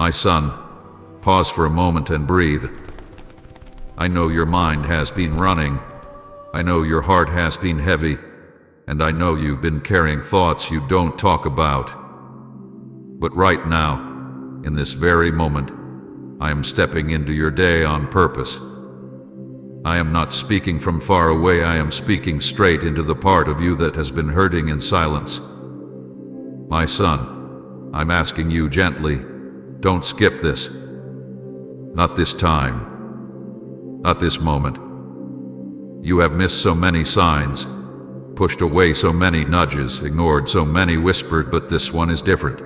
My son, pause for a moment and breathe. I know your mind has been running. I know your heart has been heavy. And I know you've been carrying thoughts you don't talk about. But right now, in this very moment, I am stepping into your day on purpose. I am not speaking from far away, I am speaking straight into the part of you that has been hurting in silence. My son, I'm asking you gently, don't skip this. Not this time. Not this moment. You have missed so many signs, pushed away so many nudges, ignored so many whispered, but this one is different.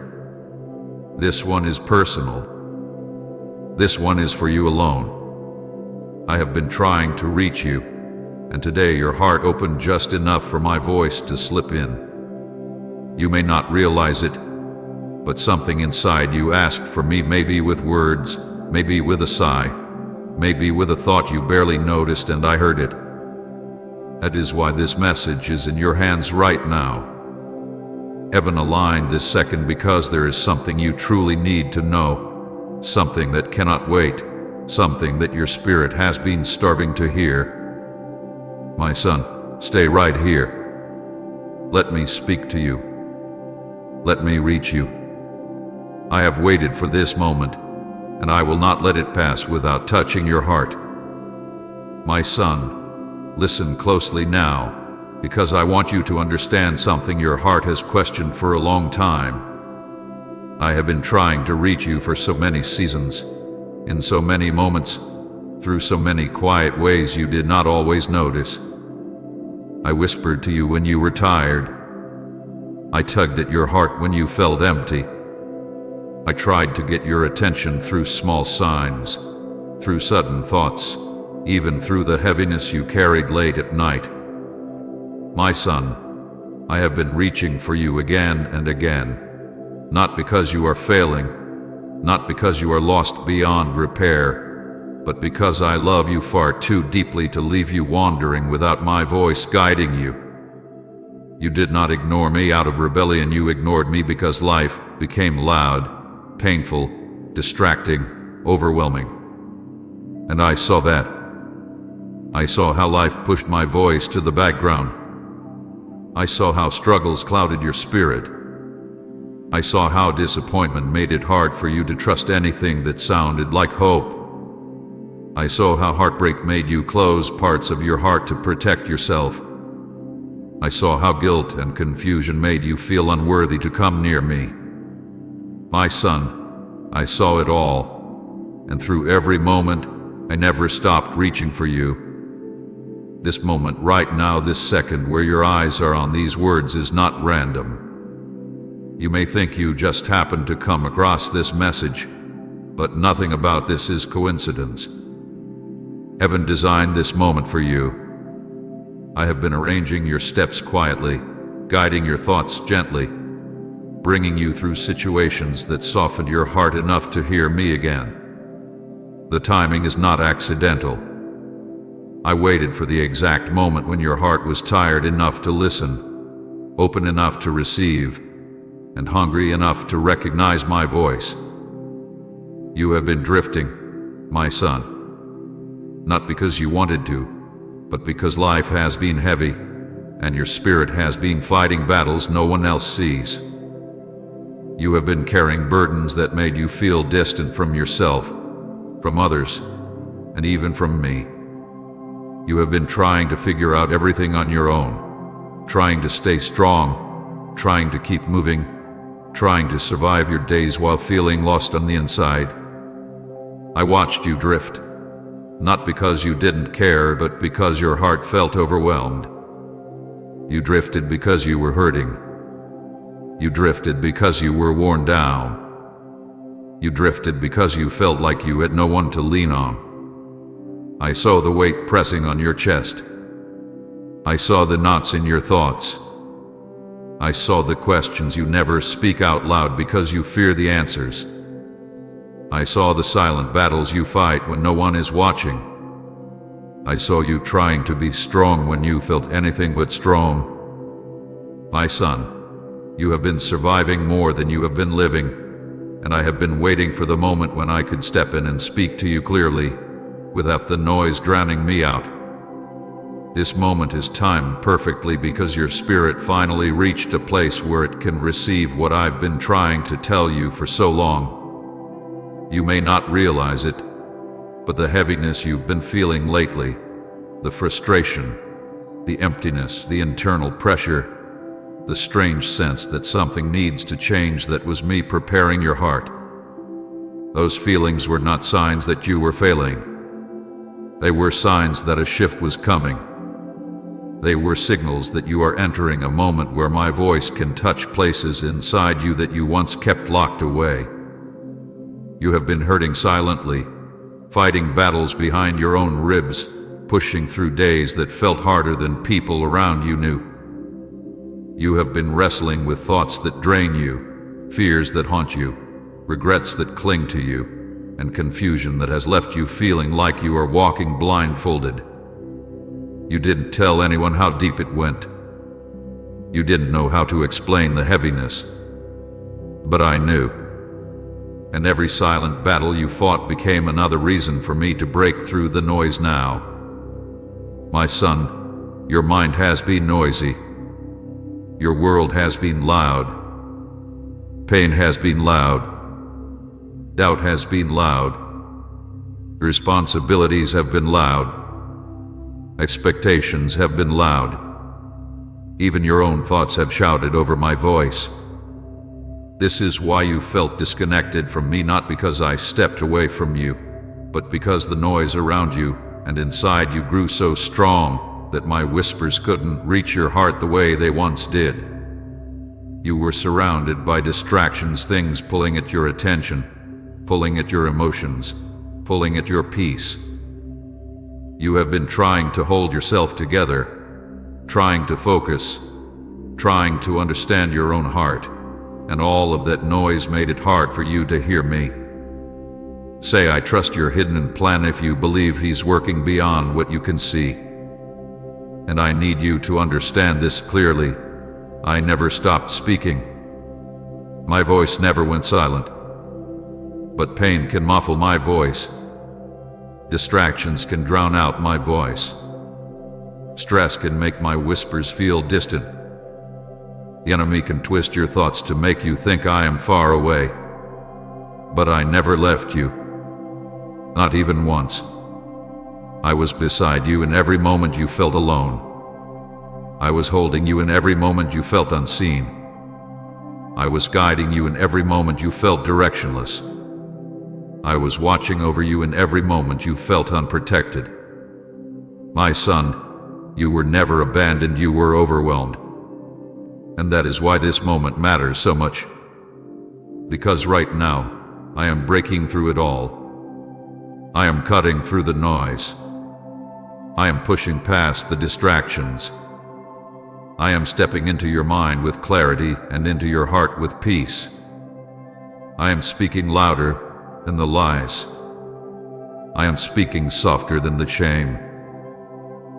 This one is personal. This one is for you alone. I have been trying to reach you, and today your heart opened just enough for my voice to slip in. You may not realize it, but something inside you asked for me, maybe with words, maybe with a sigh, maybe with a thought you barely noticed, and I heard it. That is why this message is in your hands right now. Heaven aligned this second because there is something you truly need to know, something that cannot wait, something that your spirit has been starving to hear. My son, stay right here. Let me speak to you. Let me reach you. I have waited for this moment, and I will not let it pass without touching your heart. My son, listen closely now, because I want you to understand something your heart has questioned for a long time. I have been trying to reach you for so many seasons, in so many moments, through so many quiet ways you did not always notice. I whispered to you when you were tired. I tugged at your heart when you felt empty. I tried to get your attention through small signs, through sudden thoughts, even through the heaviness you carried late at night. My son, I have been reaching for you again and again, not because you are failing, not because you are lost beyond repair, but because I love you far too deeply to leave you wandering without my voice guiding you. You did not ignore me out of rebellion, you ignored me because life became loud, painful, distracting, overwhelming. And I saw that. I saw how life pushed my voice to the background. I saw how struggles clouded your spirit. I saw how disappointment made it hard for you to trust anything that sounded like hope. I saw how heartbreak made you close parts of your heart to protect yourself. I saw how guilt and confusion made you feel unworthy to come near me. My son, I saw it all, and through every moment, I never stopped reaching for you. This moment right now, this second where your eyes are on these words is not random. You may think you just happened to come across this message, but nothing about this is coincidence. Heaven designed this moment for you. I have been arranging your steps quietly, guiding your thoughts gently, bringing you through situations that softened your heart enough to hear me again. The timing is not accidental. I waited for the exact moment when your heart was tired enough to listen, open enough to receive, and hungry enough to recognize my voice. You have been drifting, my son. Not because you wanted to, but because life has been heavy, and your spirit has been fighting battles no one else sees. You have been carrying burdens that made you feel distant from yourself, from others, and even from me. You have been trying to figure out everything on your own, trying to stay strong, trying to keep moving, trying to survive your days while feeling lost on the inside. I watched you drift, not because you didn't care, but because your heart felt overwhelmed. You drifted because you were hurting. You drifted because you were worn down. You drifted because you felt like you had no one to lean on. I saw the weight pressing on your chest. I saw the knots in your thoughts. I saw the questions you never speak out loud because you fear the answers. I saw the silent battles you fight when no one is watching. I saw you trying to be strong when you felt anything but strong. My son, you have been surviving more than you have been living, and I have been waiting for the moment when I could step in and speak to you clearly, without the noise drowning me out. This moment is timed perfectly because your spirit finally reached a place where it can receive what I've been trying to tell you for so long. You may not realize it, but the heaviness you've been feeling lately, the frustration, the emptiness, the internal pressure, the strange sense that something needs to change, that was me preparing your heart. Those feelings were not signs that you were failing. They were signs that a shift was coming. They were signals that you are entering a moment where my voice can touch places inside you that you once kept locked away. You have been hurting silently, fighting battles behind your own ribs, pushing through days that felt harder than people around you knew. You have been wrestling with thoughts that drain you, fears that haunt you, regrets that cling to you, and confusion that has left you feeling like you are walking blindfolded. You didn't tell anyone how deep it went. You didn't know how to explain the heaviness. But I knew. And every silent battle you fought became another reason for me to break through the noise now. My son, your mind has been noisy. Your world has been loud. Pain has been loud. Doubt has been loud. Responsibilities have been loud. Expectations have been loud. Even your own thoughts have shouted over my voice. This is why you felt disconnected from me, not because I stepped away from you, but because the noise around you and inside you grew so strong that my whispers couldn't reach your heart the way they once did. You were surrounded by distractions, things pulling at your attention, pulling at your emotions, pulling at your peace. You have been trying to hold yourself together, trying to focus, trying to understand your own heart, and all of that noise made it hard for you to hear me. Say, I trust your hidden plan if you believe he's working beyond what you can see. And I need you to understand this clearly. I never stopped speaking. My voice never went silent. But pain can muffle my voice. Distractions can drown out my voice. Stress can make my whispers feel distant. The enemy can twist your thoughts to make you think I am far away. But I never left you. Not even once. I was beside you in every moment you felt alone. I was holding you in every moment you felt unseen. I was guiding you in every moment you felt directionless. I was watching over you in every moment you felt unprotected. My son, you were never abandoned, you were overwhelmed. And that is why this moment matters so much. Because right now, I am breaking through it all. I am cutting through the noise. I am pushing past the distractions. I am stepping into your mind with clarity and into your heart with peace. I am speaking louder than the lies. I am speaking softer than the shame.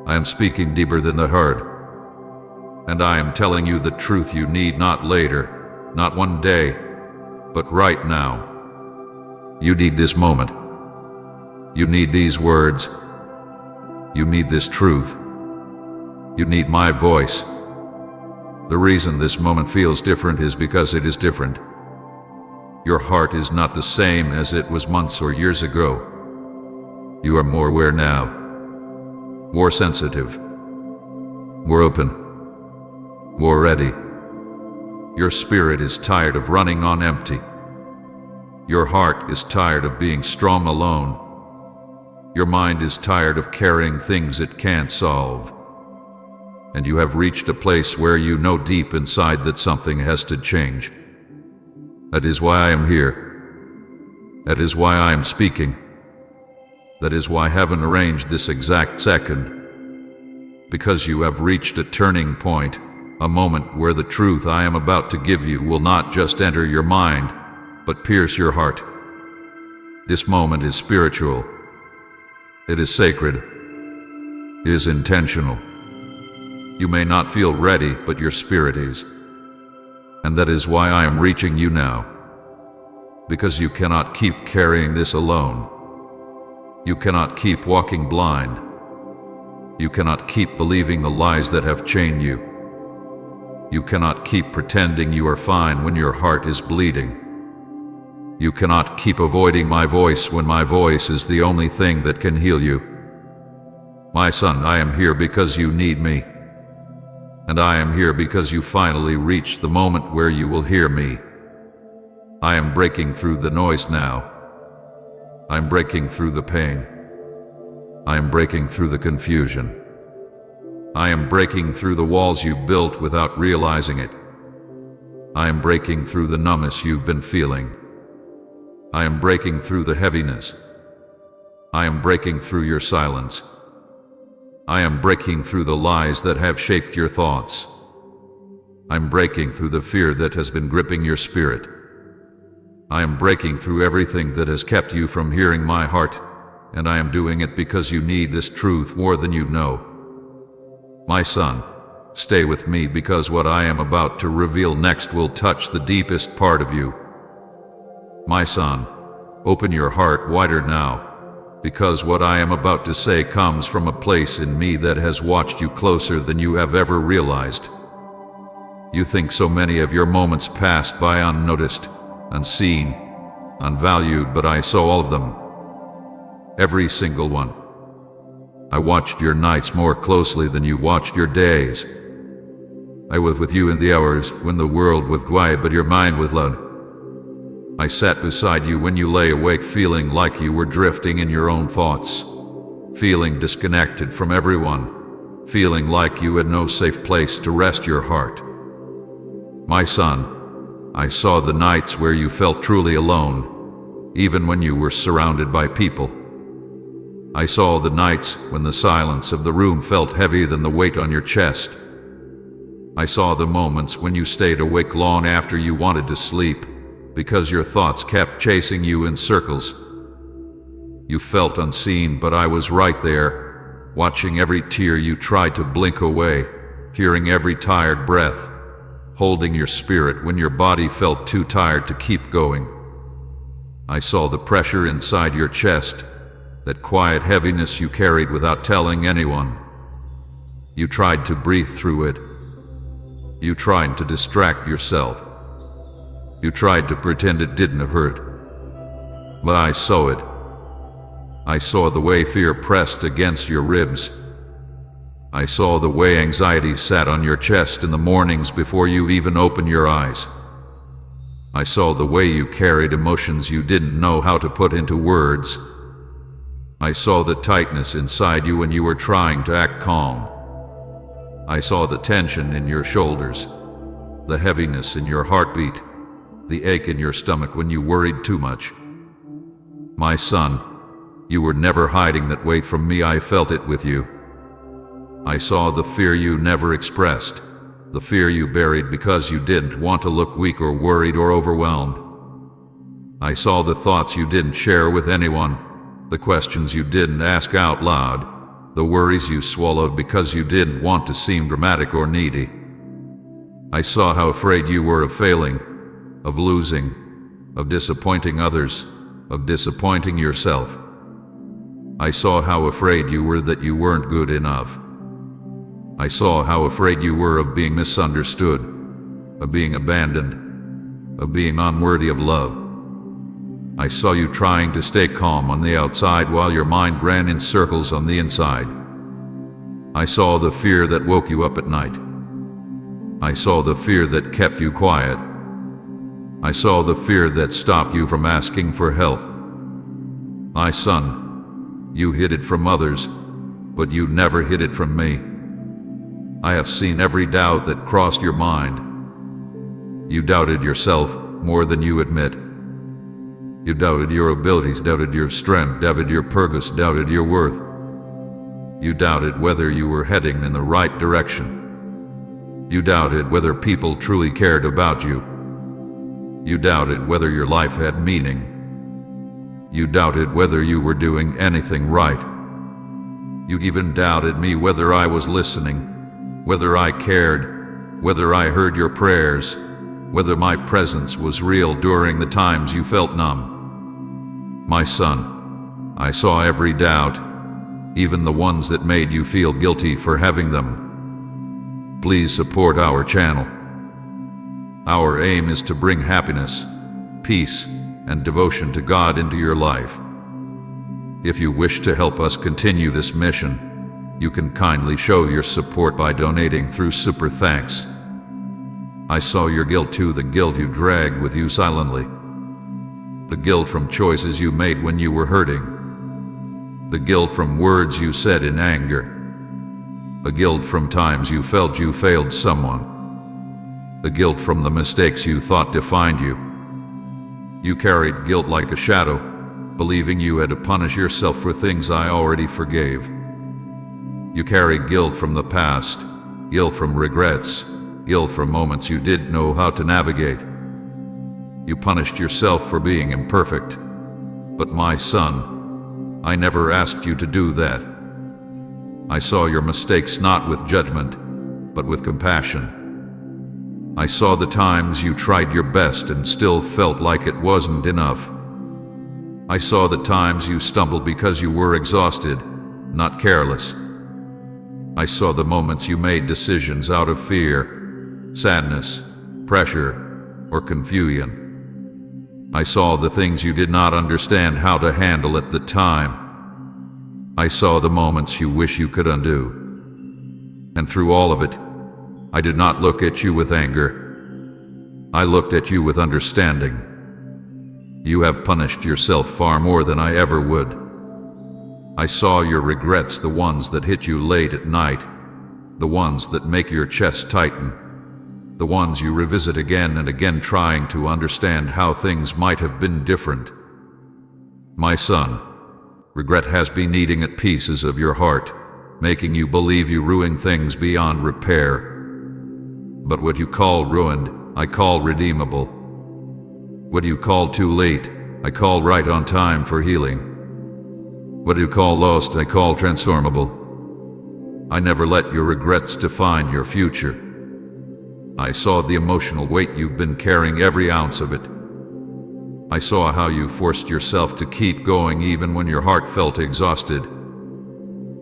I am speaking deeper than the hurt. And I am telling you the truth you need, not later, not one day, but right now. You need this moment. You need these words. You need this truth. You need my voice. The reason this moment feels different is because it is different. Your heart is not the same as it was months or years ago. You are more aware now, more sensitive, more open, more ready. Your spirit is tired of running on empty. Your heart is tired of being strong alone. Your mind is tired of carrying things it can't solve. And you have reached a place where you know deep inside that something has to change. That is why I am here. That is why I am speaking. That is why heaven arranged this exact second. Because you have reached a turning point, a moment where the truth I am about to give you will not just enter your mind, but pierce your heart. This moment is spiritual. It is sacred. It is intentional. You may not feel ready, but your spirit is. And that is why I am reaching you now. because you cannot keep carrying this alone. You cannot keep walking blind. You cannot keep believing the lies that have chained you. You cannot keep pretending you are fine when your heart is bleeding. You cannot keep avoiding my voice when my voice is the only thing that can heal you. My son, I am here because you need me. And I am here because you finally reached the moment where you will hear me. I am breaking through the noise now. I'm breaking through the pain. I am breaking through the confusion. I am breaking through the walls you built without realizing it. I am breaking through the numbness you've been feeling. I am breaking through the heaviness. I am breaking through your silence. I am breaking through the lies that have shaped your thoughts. I'm breaking through the fear that has been gripping your spirit. I am breaking through everything that has kept you from hearing my heart, and I am doing it because you need this truth more than you know. My son, stay with me because what I am about to reveal next will touch the deepest part of you. My son, open your heart wider now, because what I am about to say comes from a place in me that has watched you closer than you have ever realized. You think so many of your moments passed by unnoticed, unseen, unvalued, but I saw all of them. Every single one. I watched your nights more closely than you watched your days. I was with you in the hours when the world was quiet but your mind was loud. I sat beside you when you lay awake feeling like you were drifting in your own thoughts, feeling disconnected from everyone, feeling like you had no safe place to rest your heart. My son, I saw the nights where you felt truly alone, even when you were surrounded by people. I saw the nights when the silence of the room felt heavier than the weight on your chest. I saw the moments when you stayed awake long after you wanted to sleep, because your thoughts kept chasing you in circles. You felt unseen, but I was right there, watching every tear you tried to blink away, hearing every tired breath, holding your spirit when your body felt too tired to keep going. I saw the pressure inside your chest, that quiet heaviness you carried without telling anyone. You tried to breathe through it. You tried to distract yourself. You tried to pretend it didn't hurt. But I saw it. I saw the way fear pressed against your ribs. I saw the way anxiety sat on your chest in the mornings before you even opened your eyes. I saw the way you carried emotions you didn't know how to put into words. I saw the tightness inside you when you were trying to act calm. I saw the tension in your shoulders, the heaviness in your heartbeat, the ache in your stomach when you worried too much. My son, you were never hiding that weight from me. I felt it with you. I saw the fear you never expressed, the fear you buried because you didn't want to look weak or worried or overwhelmed. I saw the thoughts you didn't share with anyone, the questions you didn't ask out loud, the worries you swallowed because you didn't want to seem dramatic or needy. I saw how afraid you were of failing, of losing, of disappointing others, of disappointing yourself. I saw how afraid you were that you weren't good enough. I saw how afraid you were of being misunderstood, of being abandoned, of being unworthy of love. I saw you trying to stay calm on the outside while your mind ran in circles on the inside. I saw the fear that woke you up at night. I saw the fear that kept you quiet. I saw the fear that stopped you from asking for help. My son, you hid it from others, but you never hid it from me. I have seen every doubt that crossed your mind. You doubted yourself more than you admit. You doubted your abilities, doubted your strength, doubted your purpose, doubted your worth. You doubted whether you were heading in the right direction. You doubted whether people truly cared about you. You doubted whether your life had meaning. You doubted whether you were doing anything right. You even doubted me, whether I was listening, whether I cared, whether I heard your prayers, whether my presence was real during the times you felt numb. My son, I saw every doubt, even the ones that made you feel guilty for having them. Please support our channel. Our aim is to bring happiness, peace, and devotion to God into your life. If you wish to help us continue this mission, you can kindly show your support by donating through Super Thanks. I saw your guilt too, the guilt you dragged with you silently. The guilt from choices you made when you were hurting. The guilt from words you said in anger. The guilt from times you felt you failed someone. The guilt from the mistakes you thought defined you. You carried guilt like a shadow, believing you had to punish yourself for things I already forgave. You carried guilt from the past, guilt from regrets, guilt from moments you didn't know how to navigate. You punished yourself for being imperfect. But my son, I never asked you to do that. I saw your mistakes not with judgment, but with compassion. I saw the times you tried your best and still felt like it wasn't enough. I saw the times you stumbled because you were exhausted, not careless. I saw the moments you made decisions out of fear, sadness, pressure, or confusion. I saw the things you did not understand how to handle at the time. I saw the moments you wish you could undo. And through all of it, I did not look at you with anger. I looked at you with understanding. You have punished yourself far more than I ever would. I saw your regrets, the ones that hit you late at night, the ones that make your chest tighten, the ones you revisit again and again trying to understand how things might have been different. My son, regret has been eating at pieces of your heart, making you believe you ruined things beyond repair. But what you call ruined, I call redeemable. What you call too late, I call right on time for healing. What you call lost, I call transformable. I never let your regrets define your future. I saw the emotional weight you've been carrying, every ounce of it. I saw how you forced yourself to keep going even when your heart felt exhausted.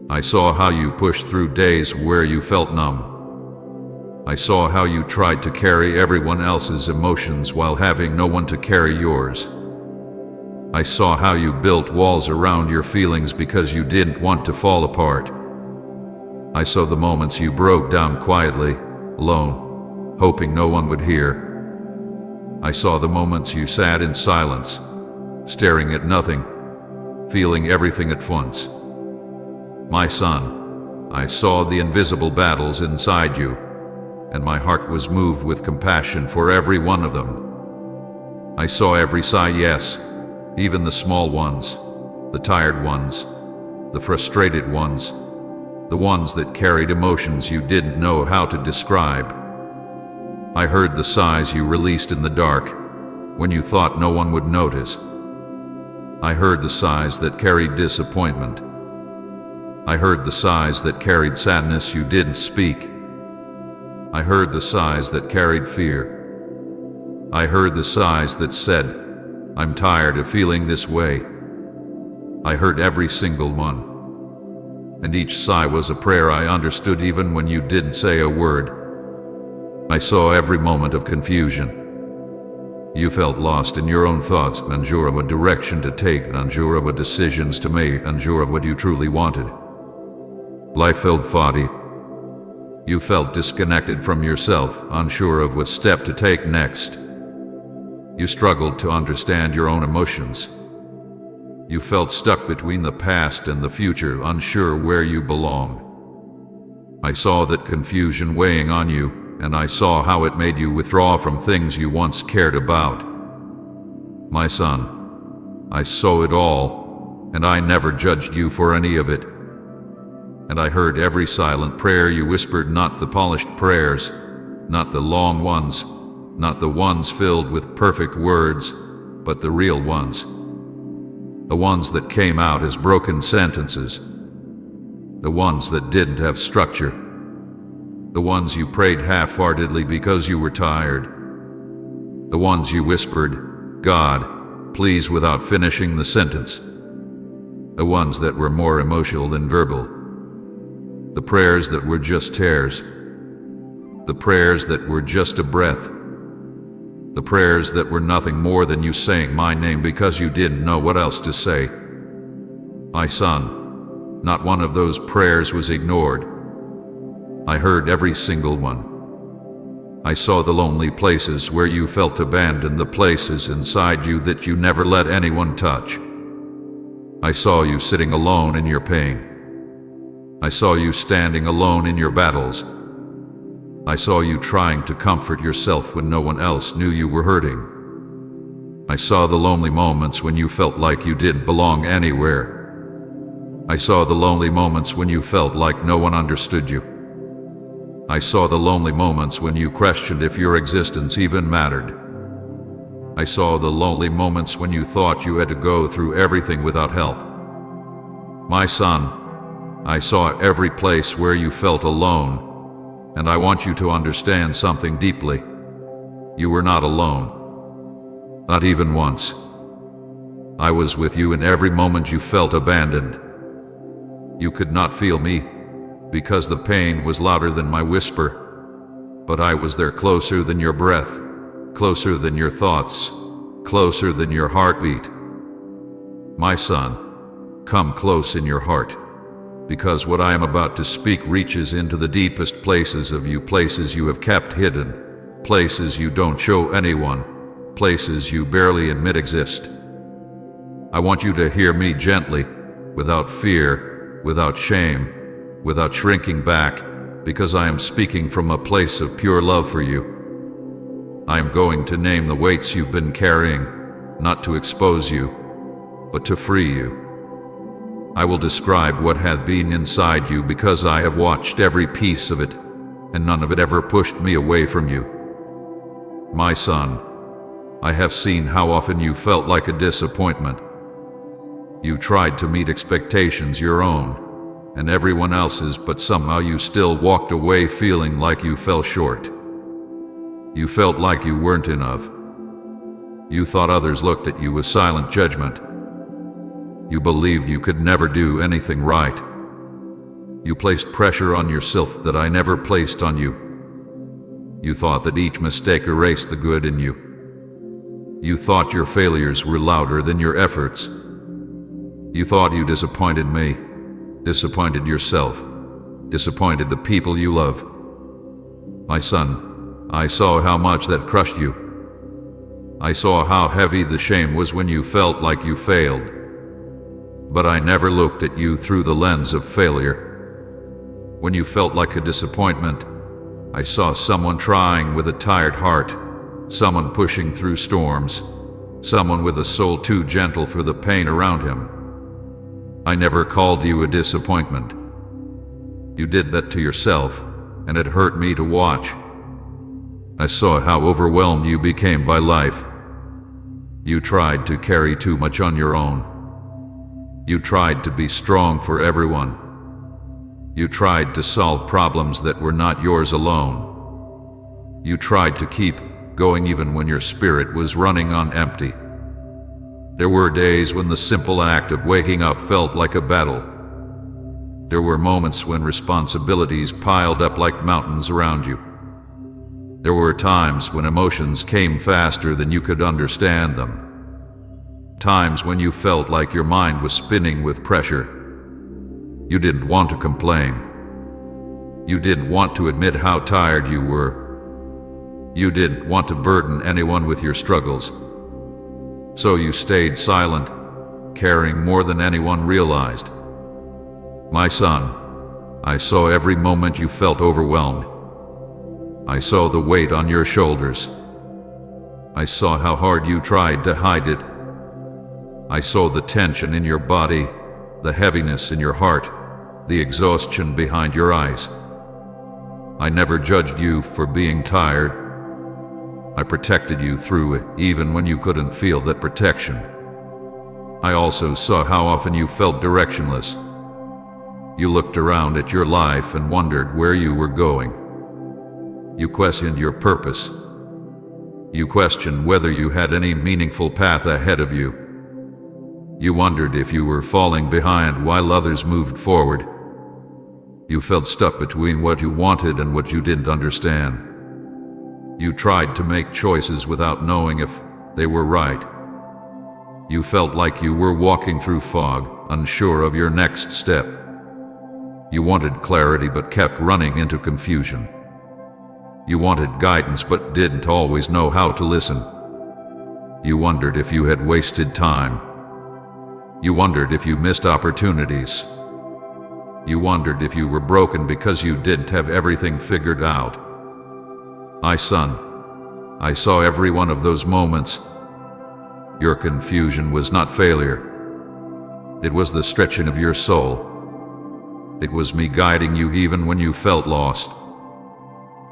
I saw how you pushed through days where you felt numb. I saw how you tried to carry everyone else's emotions while having no one to carry yours. I saw how you built walls around your feelings because you didn't want to fall apart. I saw the moments you broke down quietly, alone, hoping no one would hear. I saw the moments you sat in silence, staring at nothing, feeling everything at once. My son, I saw the invisible battles inside you, and my heart was moved with compassion for every one of them. I saw every sigh, yes, even the small ones, the tired ones, the frustrated ones, the ones that carried emotions you didn't know how to describe. I heard the sighs you released in the dark, when you thought no one would notice. I heard the sighs that carried disappointment. I heard the sighs that carried sadness you didn't speak. I heard the sighs that carried fear. I heard the sighs that said, I'm tired of feeling this way. I heard every single one. And each sigh was a prayer I understood even when you didn't say a word. I saw every moment of confusion. You felt lost in your own thoughts, unsure of what direction to take, unsure of what decisions to make, unsure of what you truly wanted. Life felt foggy. You felt disconnected from yourself, unsure of what step to take next. You struggled to understand your own emotions. You felt stuck between the past and the future, unsure where you belong. I saw that confusion weighing on you, and I saw how it made you withdraw from things you once cared about. My son, I saw it all, and I never judged you for any of it. And I heard every silent prayer you whispered, not the polished prayers, not the long ones, not the ones filled with perfect words, but the real ones. The ones that came out as broken sentences. The ones that didn't have structure. The ones you prayed half-heartedly because you were tired. The ones you whispered, "God, please," without finishing the sentence. The ones that were more emotional than verbal. The prayers that were just tears. The prayers that were just a breath. The prayers that were nothing more than you saying my name because you didn't know what else to say. My son, not one of those prayers was ignored. I heard every single one. I saw the lonely places where you felt abandoned, the places inside you that you never let anyone touch. I saw you sitting alone in your pain. I saw you standing alone in your battles. I saw you trying to comfort yourself when no one else knew you were hurting. I saw the lonely moments when you felt like you didn't belong anywhere. I saw the lonely moments when you felt like no one understood you. I saw the lonely moments when you questioned if your existence even mattered. I saw the lonely moments when you thought you had to go through everything without help. My son, I saw every place where you felt alone, and I want you to understand something deeply. You were not alone. Not even once. I was with you in every moment you felt abandoned. You could not feel me, because the pain was louder than my whisper, but I was there, closer than your breath, closer than your thoughts, closer than your heartbeat. My son, come close in your heart, because what I am about to speak reaches into the deepest places of you, places you have kept hidden, places you don't show anyone, places you barely admit exist. I want you to hear me gently, without fear, without shame, without shrinking back, because I am speaking from a place of pure love for you. I am going to name the weights you've been carrying, not to expose you, but to free you. I will describe what hath been inside you, because I have watched every piece of it, and none of it ever pushed me away from you. My son, I have seen how often you felt like a disappointment. You tried to meet expectations your own, and everyone else's, but somehow you still walked away feeling like you fell short. You felt like you weren't enough. You thought others looked at you with silent judgment. You believed you could never do anything right. You placed pressure on yourself that I never placed on you. You thought that each mistake erased the good in you. You thought your failures were louder than your efforts. You thought you disappointed me, disappointed yourself, disappointed the people you love. My son, I saw how much that crushed you. I saw how heavy the shame was when you felt like you failed. But I never looked at you through the lens of failure. When you felt like a disappointment, I saw someone trying with a tired heart, someone pushing through storms, someone with a soul too gentle for the pain around him. I never called you a disappointment. You did that to yourself, and it hurt me to watch. I saw how overwhelmed you became by life. You tried to carry too much on your own. You tried to be strong for everyone. You tried to solve problems that were not yours alone. You tried to keep going even when your spirit was running on empty. There were days when the simple act of waking up felt like a battle. There were moments when responsibilities piled up like mountains around you. There were times when emotions came faster than you could understand them. Times when you felt like your mind was spinning with pressure. You didn't want to complain. You didn't want to admit how tired you were. You didn't want to burden anyone with your struggles. So you stayed silent, caring more than anyone realized. My son, I saw every moment you felt overwhelmed. I saw the weight on your shoulders. I saw how hard you tried to hide it. I saw the tension in your body, the heaviness in your heart, the exhaustion behind your eyes. I never judged you for being tired. I protected you through it, even when you couldn't feel that protection. I also saw how often you felt directionless. You looked around at your life and wondered where you were going. You questioned your purpose. You questioned whether you had any meaningful path ahead of you. You wondered if you were falling behind while others moved forward. You felt stuck between what you wanted and what you didn't understand. You tried to make choices without knowing if they were right. You felt like you were walking through fog, unsure of your next step. You wanted clarity but kept running into confusion. You wanted guidance but didn't always know how to listen. You wondered if you had wasted time. You wondered if you missed opportunities. You wondered if you were broken because you didn't have everything figured out. My son, I saw every one of those moments. Your confusion was not failure. It was the stretching of your soul. It was me guiding you even when you felt lost.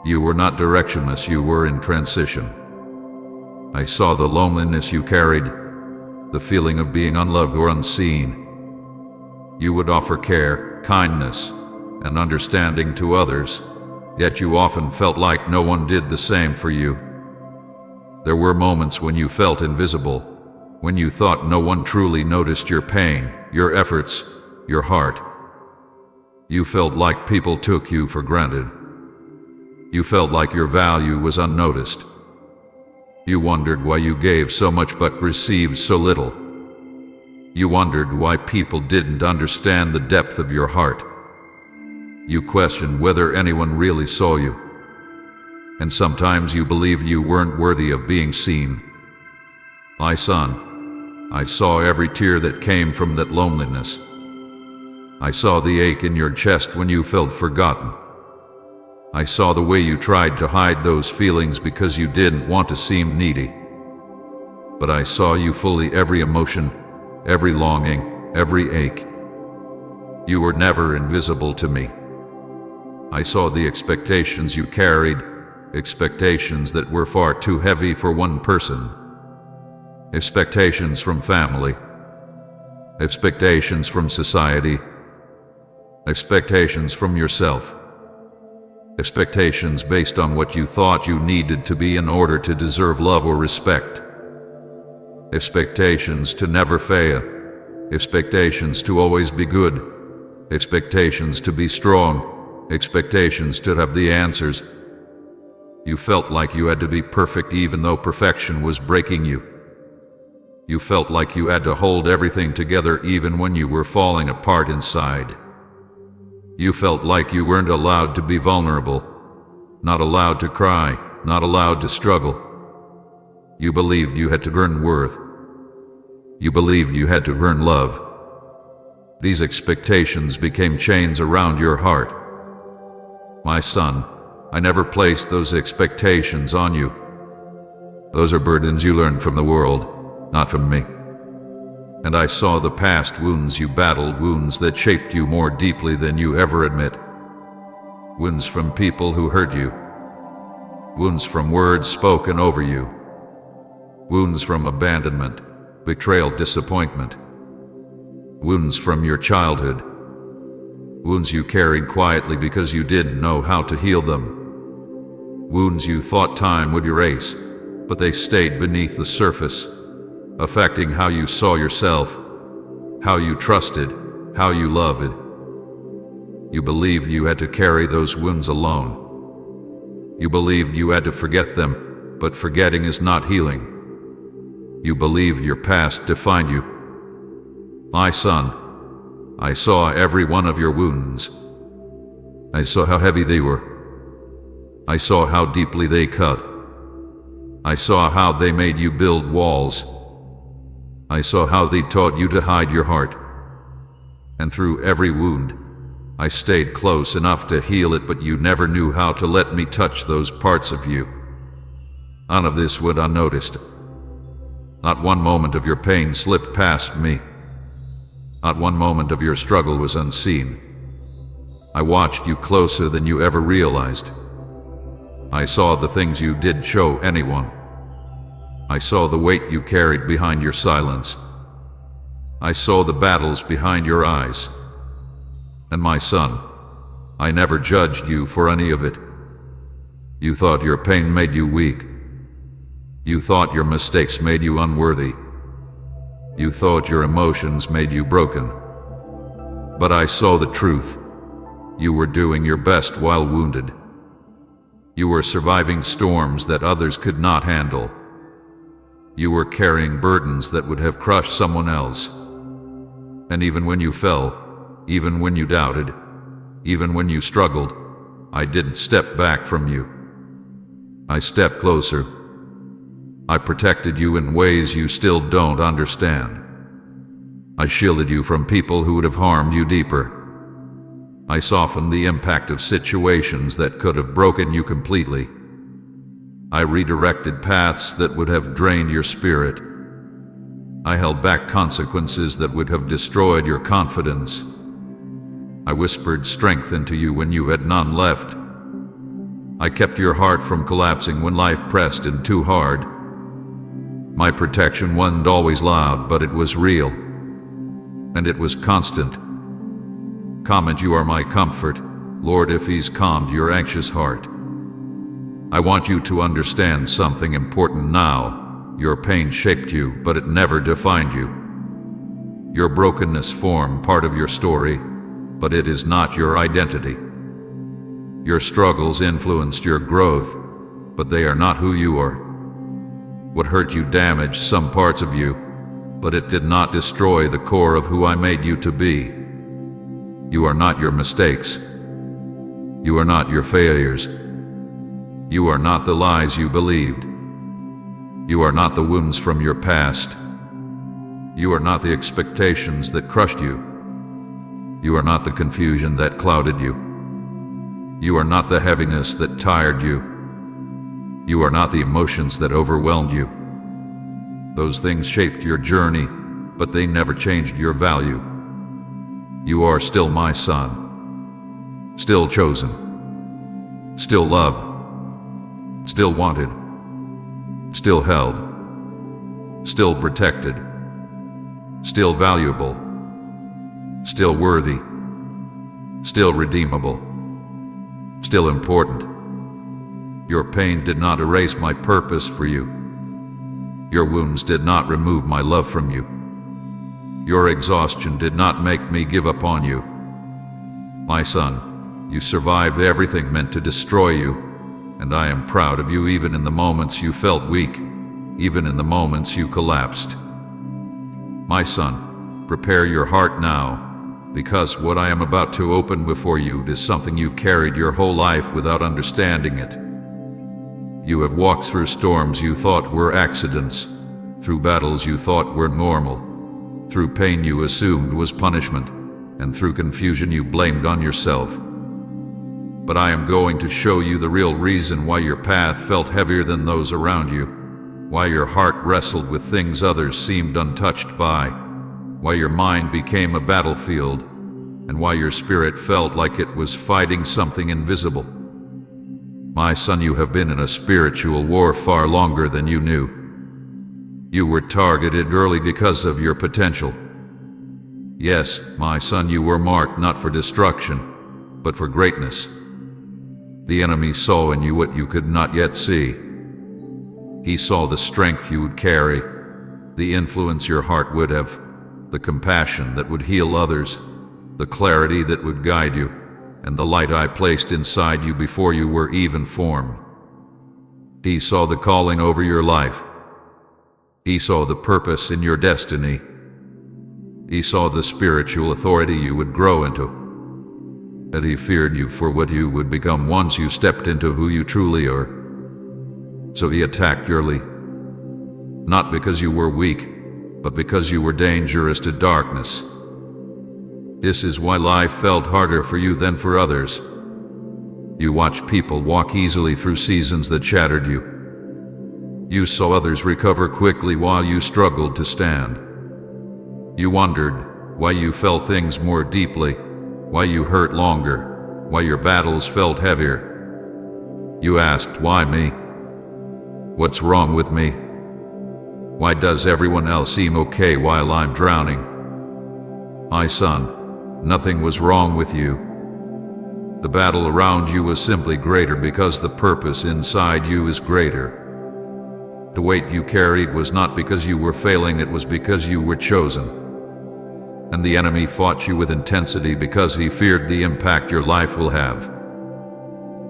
You were not directionless, you were in transition. I saw the loneliness you carried, the feeling of being unloved or unseen. You would offer care, kindness, and understanding to others, yet you often felt like no one did the same for you. There were moments when you felt invisible, when you thought no one truly noticed your pain, your efforts, your heart. You felt like people took you for granted. You felt like your value was unnoticed. You wondered why you gave so much but received so little. You wondered why people didn't understand the depth of your heart. You questioned whether anyone really saw you. And sometimes you believed you weren't worthy of being seen. My son, I saw every tear that came from that loneliness. I saw the ache in your chest when you felt forgotten. I saw the way you tried to hide those feelings because you didn't want to seem needy. But I saw you fully, every emotion, every longing, every ache. You were never invisible to me. I saw the expectations you carried, expectations that were far too heavy for one person. Expectations from family, expectations from society, expectations from yourself. Expectations based on what you thought you needed to be in order to deserve love or respect. Expectations to never fail. Expectations to always be good. Expectations to be strong. Expectations to have the answers. You felt like you had to be perfect even though perfection was breaking you. You felt like you had to hold everything together even when you were falling apart inside. You felt like you weren't allowed to be vulnerable, not allowed to cry, not allowed to struggle. You believed you had to earn worth. You believed you had to earn love. These expectations became chains around your heart. My son, I never placed those expectations on you. Those are burdens you learned from the world, not from me. And I saw the past wounds you battled, wounds that shaped you more deeply than you ever admit. Wounds from people who hurt you. Wounds from words spoken over you. Wounds from abandonment, betrayal, disappointment. Wounds from your childhood. Wounds you carried quietly because you didn't know how to heal them. Wounds you thought time would erase, but they stayed beneath the surface, affecting how you saw yourself, how you trusted, how you loved. You believed you had to carry those wounds alone. You believed you had to forget them, but forgetting is not healing. You believed your past defined you. My son, I saw every one of your wounds. I saw how heavy they were. I saw how deeply they cut. I saw how they made you build walls. I saw how they taught you to hide your heart. And through every wound, I stayed close enough to heal it, but you never knew how to let me touch those parts of you. None of this went unnoticed. Not one moment of your pain slipped past me. Not one moment of your struggle was unseen. I watched you closer than you ever realized. I saw the things you did show anyone. I saw the weight you carried behind your silence. I saw the battles behind your eyes. And my son, I never judged you for any of it. You thought your pain made you weak. You thought your mistakes made you unworthy. You thought your emotions made you broken. But I saw the truth. You were doing your best while wounded. You were surviving storms that others could not handle. You were carrying burdens that would have crushed someone else. And even when you fell, even when you doubted, even when you struggled, I didn't step back from you. I stepped closer. I protected you in ways you still don't understand. I shielded you from people who would have harmed you deeper. I softened the impact of situations that could have broken you completely. I redirected paths that would have drained your spirit. I held back consequences that would have destroyed your confidence. I whispered strength into you when you had none left. I kept your heart from collapsing when life pressed in too hard. My protection wasn't always loud, but it was real. And it was constant. Comment, you are my comfort, Lord, if He's calmed your anxious heart. I want you to understand something important now. Your pain shaped you, but it never defined you. Your brokenness formed part of your story, but it is not your identity. Your struggles influenced your growth, but they are not who you are. What hurt you damaged some parts of you, but it did not destroy the core of who I made you to be. You are not your mistakes. You are not your failures. You are not the lies you believed. You are not the wounds from your past. You are not the expectations that crushed you. You are not the confusion that clouded you. You are not the heaviness that tired you. You are not the emotions that overwhelmed you. Those things shaped your journey, but they never changed your value. You are still my son, still chosen, still loved, still wanted, still held, still protected, still valuable, still worthy, still redeemable, still important. Your pain did not erase my purpose for you. Your wounds did not remove my love from you. Your exhaustion did not make me give up on you. My son, you survived everything meant to destroy you, and I am proud of you even in the moments you felt weak, even in the moments you collapsed. My son, prepare your heart now, because what I am about to open before you is something you've carried your whole life without understanding it. You have walked through storms you thought were accidents, through battles you thought were normal, through pain you assumed was punishment, and through confusion you blamed on yourself. But I am going to show you the real reason why your path felt heavier than those around you, why your heart wrestled with things others seemed untouched by, why your mind became a battlefield, and why your spirit felt like it was fighting something invisible. My son, you have been in a spiritual war far longer than you knew. You were targeted early because of your potential. Yes, my son, you were marked not for destruction, but for greatness. The enemy saw in you what you could not yet see. He saw the strength you would carry, the influence your heart would have, the compassion that would heal others, the clarity that would guide you, and the light I placed inside you before you were even formed. He saw the calling over your life. He saw the purpose in your destiny. He saw the spiritual authority you would grow into. And he feared you for what you would become once you stepped into who you truly are. So he attacked early, not because you were weak, but because you were dangerous to darkness. This is why life felt harder for you than for others. You watched people walk easily through seasons that shattered you. You saw others recover quickly while you struggled to stand. You wondered why you felt things more deeply, why you hurt longer, why your battles felt heavier. You asked, why me? What's wrong with me? Why does everyone else seem okay while I'm drowning? My son, nothing was wrong with you. The battle around you was simply greater because the purpose inside you is greater. The weight you carried was not because you were failing, it was because you were chosen. And the enemy fought you with intensity because he feared the impact your life will have.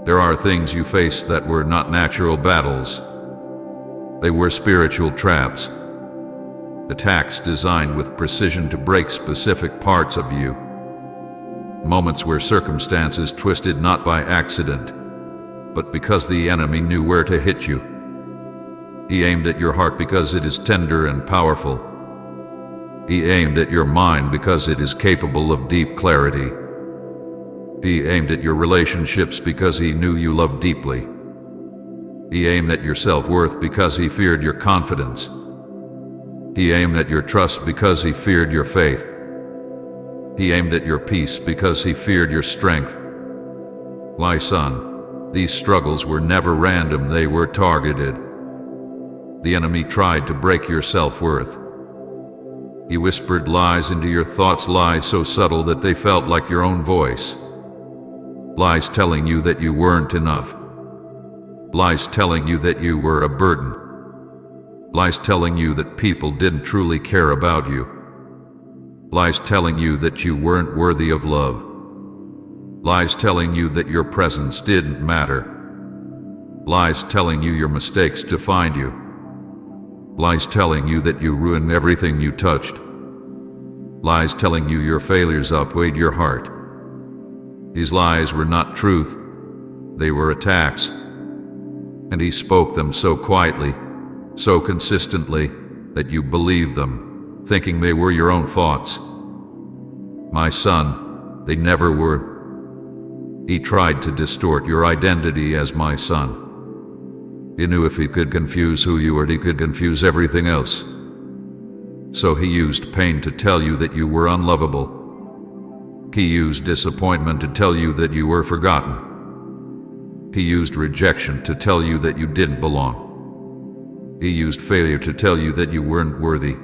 There are things you face that were not natural battles. They were spiritual traps. Attacks designed with precision to break specific parts of you. Moments where circumstances twisted not by accident, but because the enemy knew where to hit you. He aimed at your heart because it is tender and powerful. He aimed at your mind because it is capable of deep clarity. He aimed at your relationships because he knew you loved deeply. He aimed at your self-worth because he feared your confidence. He aimed at your trust because he feared your faith. He aimed at your peace because he feared your strength. My son, these struggles were never random, they were targeted. The enemy tried to break your self-worth. He whispered lies into your thoughts, lies so subtle that they felt like your own voice. Lies telling you that you weren't enough. Lies telling you that you were a burden. Lies telling you that people didn't truly care about you. Lies telling you that you weren't worthy of love. Lies telling you that your presence didn't matter. Lies telling you your mistakes defined you. Lies telling you that you ruined everything you touched. Lies telling you your failures outweighed your heart. These lies were not truth. They were attacks. And he spoke them so quietly, so consistently, that you believed them, thinking they were your own thoughts. My son, they never were. He tried to distort your identity as my son. He knew if he could confuse who you were, he could confuse everything else. So he used pain to tell you that you were unlovable. He used disappointment to tell you that you were forgotten. He used rejection to tell you that you didn't belong. He used failure to tell you that you weren't worthy.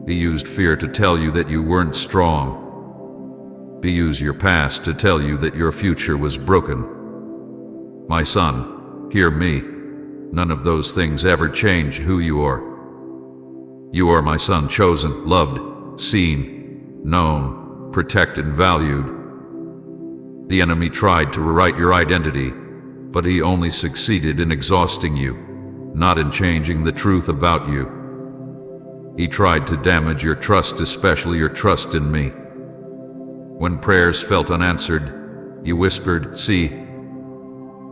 He used fear to tell you that you weren't strong. He used your past to tell you that your future was broken. My son, hear me. None of those things ever change who you are. You are my son, chosen, loved, seen, known, protected, and valued. The enemy tried to rewrite your identity, but he only succeeded in exhausting you, not in changing the truth about you. He tried to damage your trust, especially your trust in me. When prayers felt unanswered, you whispered, "See,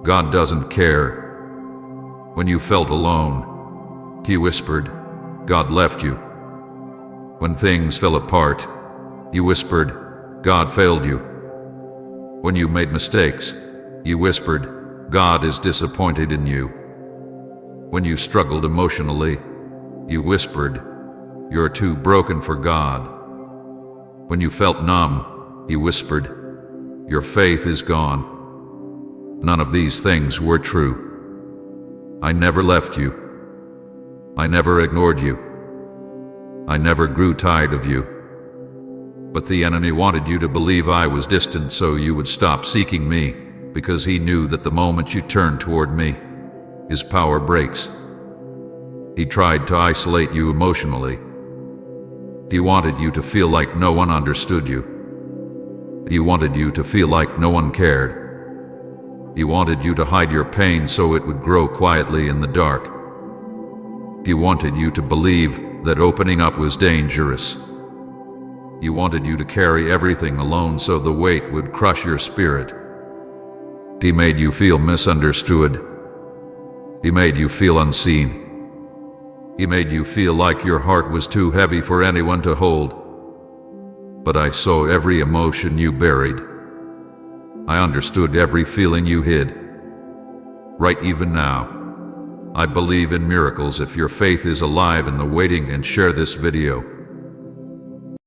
God doesn't care." When you felt alone, he whispered, "God left you." When things fell apart, you whispered, "God failed you." When you made mistakes, you whispered, "God is disappointed in you." When you struggled emotionally, you whispered, "You're too broken for God." When you felt numb, you whispered, "Your faith is gone." None of these things were true. I never left you. I never ignored you. I never grew tired of you. But the enemy wanted you to believe I was distant so you would stop seeking me, because he knew that the moment you turned toward me, his power breaks. He tried to isolate you emotionally. He wanted you to feel like no one understood you. He wanted you to feel like no one cared. He wanted you to hide your pain so it would grow quietly in the dark. He wanted you to believe that opening up was dangerous. He wanted you to carry everything alone so the weight would crush your spirit. He made you feel misunderstood. He made you feel unseen. He made you feel like your heart was too heavy for anyone to hold. But I saw every emotion you buried. I understood every feeling you hid. Right even now, I believe in miracles. If your faith is alive in the waiting, and share this video.